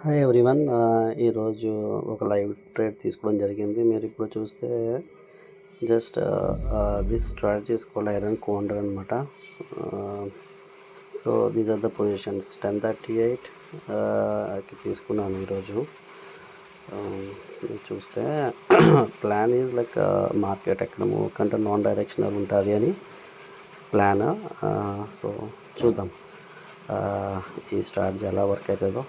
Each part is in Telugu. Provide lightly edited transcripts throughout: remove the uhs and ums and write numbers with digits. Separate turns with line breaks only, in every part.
హాయ్ ఎవ్రీవన్, ఈరోజు ఒక లైవ్ ట్రేడ్ తీసుకోవడం జరిగింది. మీరు ఇప్పుడు చూస్తే just this strategies called iron condor అనమాట. So these are the positions 10:38 తీసుకున్నాను ఈరోజు. మీరు చూస్తే ప్లాన్ ఈజ్ లైక్ మార్కెట్ ఎక్కడ మూవ్ కంటే నాన్ డైరెక్షనల్ ఉంటుంది అని ప్లాన్. సో చూద్దాం ఈ స్ట్రాటజీ ఎలా వర్క్ అవుతుందో.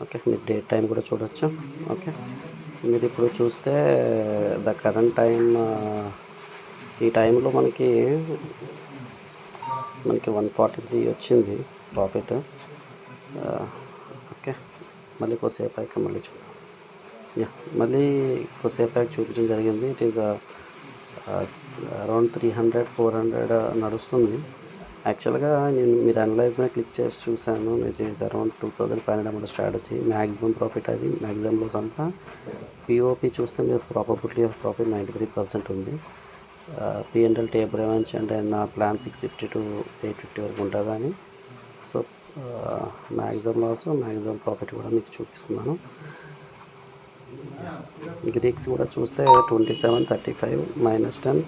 ఓకే, మీరు డేట్ టైం కూడా చూడొచ్చు. ఓకే, మీరు ఇప్పుడు చూస్తే ద కరెంట్ టైం, ఈ టైంలో మనకి 143 వచ్చింది ప్రాఫిట్. ఓకే, మళ్ళీ కొద్దిసేపు అయ్యాక మళ్ళీ చూద్దాం. మళ్ళీ కొద్దిసేపు అయ్యాక చూపించడం జరిగింది. ఇట్ ఈస్ అరౌండ్ 300-400 నడుస్తుంది. యాక్చువల్గా మీరు అనలైజ్ మీద క్లిక్ చేసి చూశాను. It is around 2500 amount strategy. Maximum profit అది, మ్యాక్సిమం లాస్ అంతా. పిఓపి చూస్తే మీరు ప్రాబబిలిటీ ఆఫ్ ప్రాఫిట్ 93% ఉంది. పిఎన్ఎల్ టేబుల్ ఏమంటే నా ప్లాన్ 650 to 850 వరకు ఉంటుందని. So maximum loss, maximum profit కూడా మీకు చూపిస్తున్నాను. గ్రీక్స్ కూడా చూస్తే 27, 35, -10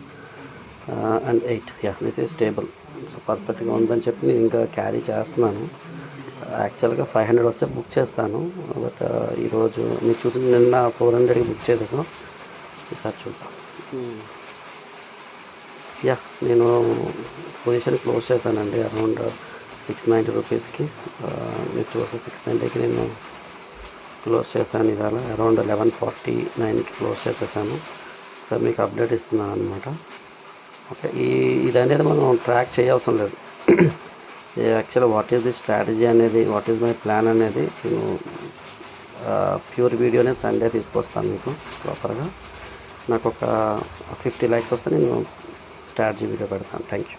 and 8. This is stable. So పర్ఫెక్ట్గా ఉందని చెప్పి నేను ఇంకా క్యారీ చేస్తున్నాను. యాక్చువల్గా 500 వస్తే బుక్ చేస్తాను, బట్ ఈరోజు మీరు చూసి నిన్న 400కి బుక్ చేసేసాం. ఈసారి చూద్దాం. నేను పొజిషన్ క్లోజ్ చేశానండి అరౌండ్ 690 రూపీస్కి. మీరు చూస్తే 690కి నేను క్లోజ్ చేశాను. ఇవాళ అరౌండ్ 1149కి క్లోజ్ చేసేసాను. సార్ మీకు అప్డేట్ ఇస్తున్నాను అనమాట. ఓకే, ఇది అనేది మనం ట్రాక్ చేయవసరం లేదు. యాక్చువల్గా వాట్ ఈస్ ది స్ట్రాటజీ అనేది, వాట్ ఈస్ మై ప్లాన్ అనేది నేను ప్యూర్ వీడియోనే సండే తీసుకొస్తాను మీకు ప్రాపర్గా. నాకు ఒక 50 likes వస్తే నేను స్ట్రాటజీ వీడియో పెడతాను. Thank you.